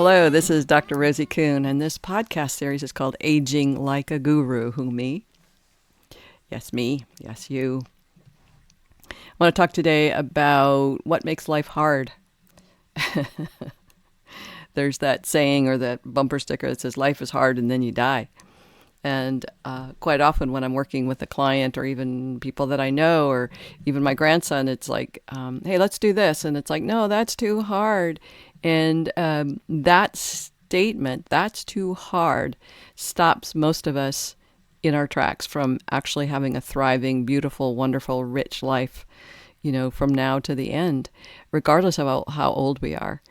Hello, this is Dr. Rosie Kuhn, and this podcast series is called Aging Like a Guru. Who, me? Yes, me. Yes, you. I want to talk today about what makes life hard. There's that saying or that bumper sticker that says life is hard and then you die. And quite often when I'm working with a client or even people that I know or even my grandson, it's like, hey, let's do this. And it's like, no, that's too hard. And that statement, that's too hard, stops most of us in our tracks from actually having a thriving, beautiful, wonderful, rich life, from now to the end, regardless of how old we are.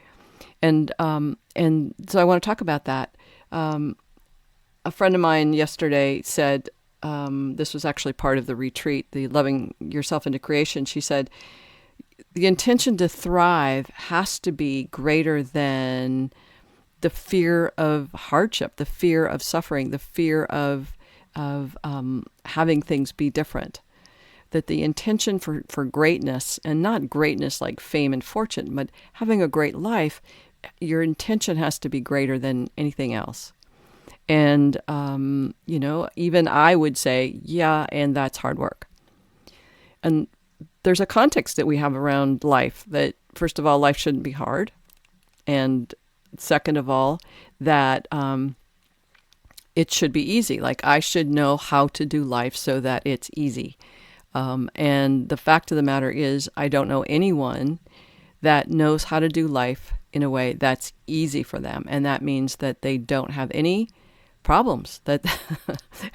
And so I want to talk about that. A friend of mine yesterday said, this was actually part of the retreat, the Loving Yourself into Creation. She said, the intention to thrive has to be greater than the fear of hardship, the fear of suffering, the fear of having things be different. That the intention for greatness, and not greatness like fame and fortune, but having a great life, your intention has to be greater than anything else. And, even I would say, yeah, and that's hard work. And there's a context that we have around life that, first of all, life shouldn't be hard. And second of all, that it should be easy. Like I should know how to do life so that it's easy. And the fact of the matter is, I don't know anyone that knows how to do life in a way that's easy for them. And that means that they don't have any problems, that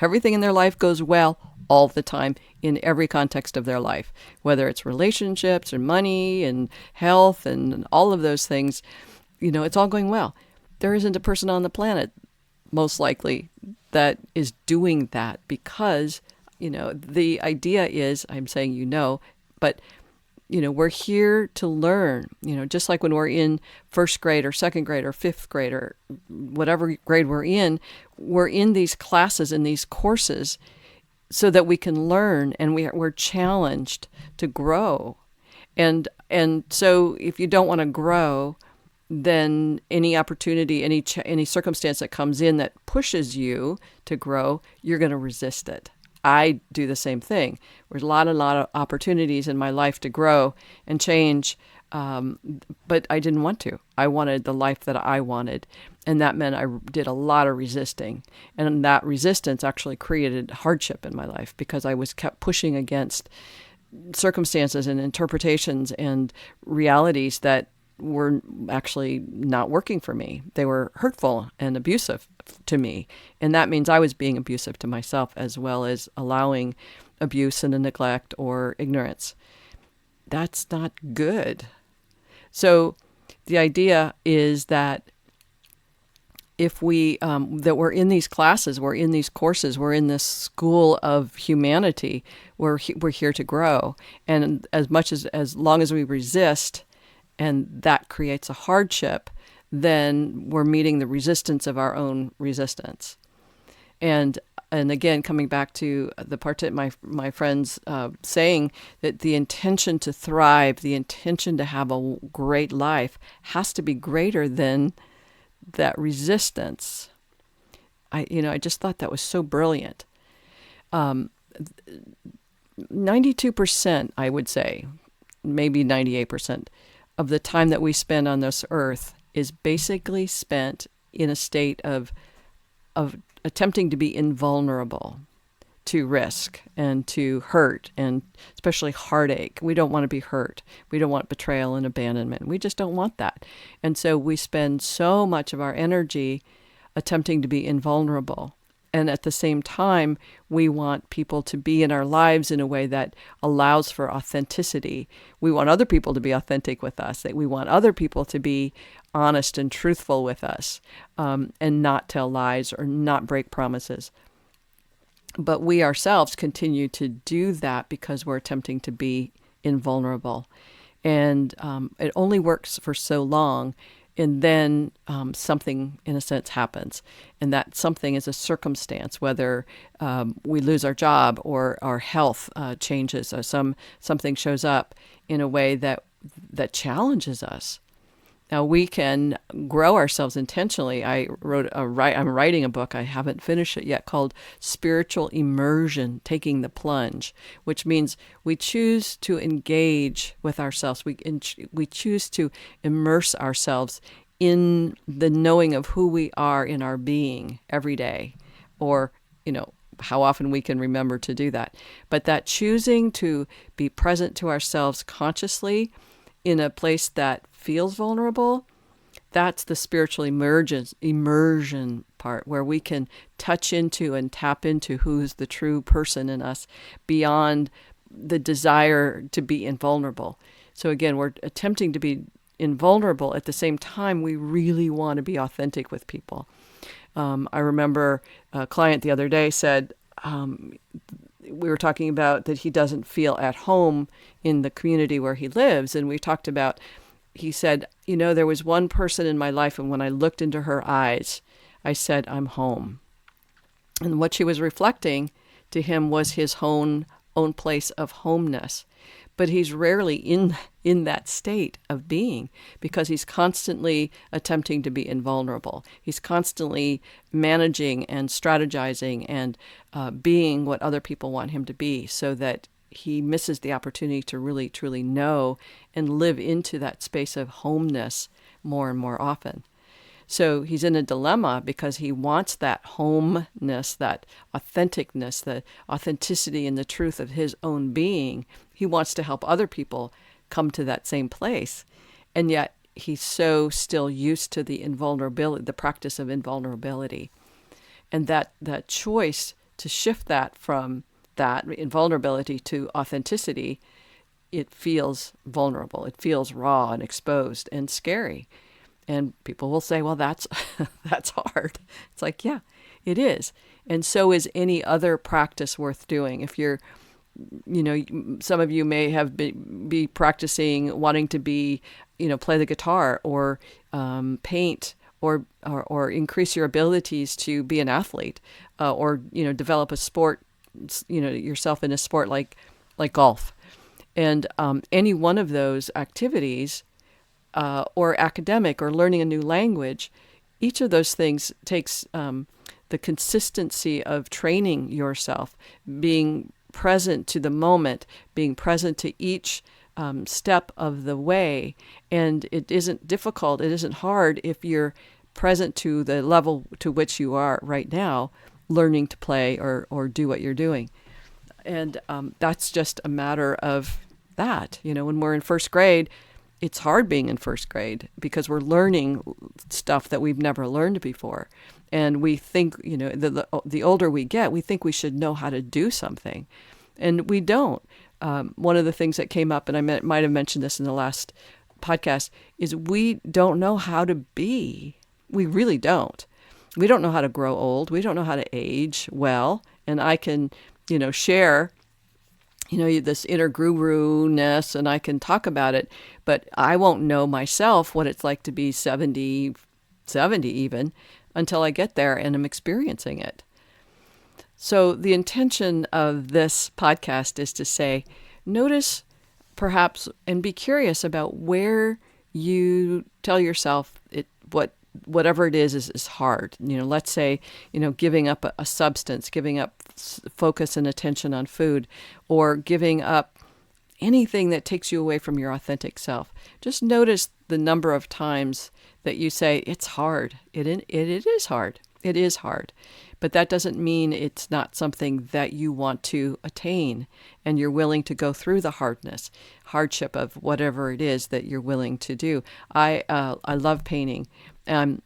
everything in their life goes well all the time in every context of their life, whether it's relationships or money and health and all of those things, it's all going well. There isn't a person on the planet, most likely, that is doing that because, the idea is, I'm saying, but we're here to learn, just like when we're in first grade or second grade or fifth grade or whatever grade we're in these classes and these courses so that we can learn and we're challenged to grow. And so if you don't want to grow, then any opportunity, any circumstance that comes in that pushes you to grow, you're going to resist it. I do the same thing. There's a lot of opportunities in my life to grow and change, but I didn't want to. I wanted the life that I wanted, and that meant I did a lot of resisting. And that resistance actually created hardship in my life because I was kept pushing against circumstances and interpretations and realities that were actually not working for me. They were hurtful and abusive to me. And that means I was being abusive to myself as well as allowing abuse and neglect or ignorance. That's not good. So the idea is that if we, that we're in these classes, we're in these courses, we're in this school of humanity, we're here to grow. And as long as we resist, and that creates a hardship, then we're meeting the resistance of our own resistance. And again, coming back to the part that my friends saying that the intention to thrive, the intention to have a great life has to be greater than that resistance. I just thought that was so brilliant. 92%, I would say, maybe 98%, of the time that we spend on this earth is basically spent in a state of attempting to be invulnerable to risk and to hurt and especially heartache. We don't want to be hurt. We don't want betrayal and abandonment. We just don't want that. And so we spend so much of our energy attempting to be invulnerable. And at the same time, we want people to be in our lives in a way that allows for authenticity. We want other people to be authentic with us, that we want other people to be honest and truthful with us, and not tell lies or not break promises. But we ourselves continue to do that because we're attempting to be invulnerable. And it only works for so long. And then something, in a sense, happens. And that something is a circumstance, whether we lose our job or our health changes or something shows up in a way that challenges us. Now we can grow ourselves intentionally. I'm writing a book. I haven't finished it yet, called Spiritual Immersion, Taking the Plunge, which means we choose to engage with ourselves. We choose to immerse ourselves in the knowing of who we are in our being every day, or, how often we can remember to do that. But that choosing to be present to ourselves consciously in a place that feels vulnerable, that's the spiritual immersion part, where we can touch into and tap into who's the true person in us beyond the desire to be invulnerable. So again, we're attempting to be invulnerable. At the same time, we really want to be authentic with people. I remember a client the other day said, we were talking about that he doesn't feel at home in the community where he lives. And we talked about, he said, there was one person in my life, and when I looked into her eyes, I said, I'm home. And what she was reflecting to him was his own place of homeness. But he's rarely in that state of being, because he's constantly attempting to be invulnerable. He's constantly managing and strategizing and being what other people want him to be, so that he misses the opportunity to really, truly know and live into that space of homeness more and more often. So he's in a dilemma, because he wants that homeness, that authenticness, the authenticity and the truth of his own being. He wants to help other people come to that same place. And yet he's so still used to the invulnerability, the practice of invulnerability. And that choice to shift that from that invulnerability to authenticity, it feels vulnerable. It feels raw and exposed and scary. And people will say, well, that's hard. It's like, yeah, it is. And so is any other practice worth doing. If you're, some of you may have be practicing wanting to be, play the guitar or paint or increase your abilities to be an athlete, or, develop a sport, yourself in a sport like golf. And any one of those activities, or academic, or learning a new language, each of those things takes the consistency of training yourself, being present to the moment, being present to each step of the way. And it isn't difficult, it isn't hard if you're present to the level to which you are right now, learning to play or do what you're doing. And that's just a matter of that. When we're in first grade, it's hard being in first grade, because we're learning stuff that we've never learned before. And we think, the older we get, we think we should know how to do something. And we don't. One of the things that came up, and I might have mentioned this in the last podcast, is we don't know how to be. We really don't. We don't know how to grow old. We don't know how to age well. And I can, share this inner guru-ness, and I can talk about it, but I won't know myself what it's like to be 70 even, until I get there and I'm experiencing it. So the intention of this podcast is to say, notice perhaps, and be curious about where you tell yourself whatever it is hard. Let's say, giving up a substance, giving up focus and attention on food, or giving up anything that takes you away from your authentic self. Just notice the number of times that you say, it's hard. It is hard. It is hard. But that doesn't mean it's not something that you want to attain, and you're willing to go through the hardship of whatever it is that you're willing to do. I love painting. And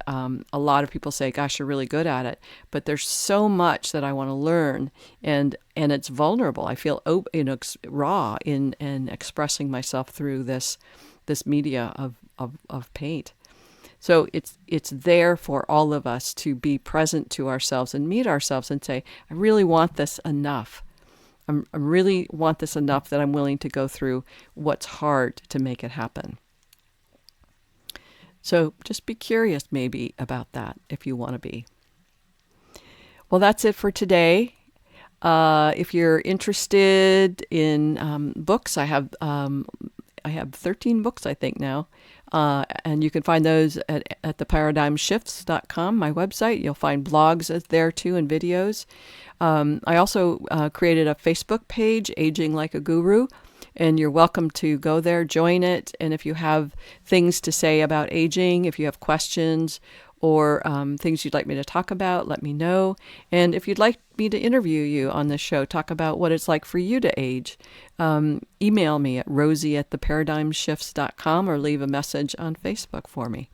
a lot of people say, gosh, you're really good at it. But there's so much that I want to learn, and it's vulnerable. I feel raw in expressing myself through this media of paint. So it's there for all of us to be present to ourselves and meet ourselves and say, I really want this enough. I really want this enough that I'm willing to go through what's hard to make it happen. So just be curious maybe about that if you want to be. Well, that's it for today. If you're interested in books, I have 13 books, I think now. And you can find those at theparadigmshifts.com, my website. You'll find blogs there too and videos. I also created a Facebook page, Aging Like a Guru, and you're welcome to go there, join it. And if you have things to say about aging, if you have questions or things you'd like me to talk about, let me know. And if you'd like me to interview you on this show, talk about what it's like for you to age, email me at rosie@theparadigmshifts.com or leave a message on Facebook for me.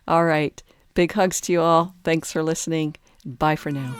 All right. Big hugs to you all. Thanks for listening. Bye for now.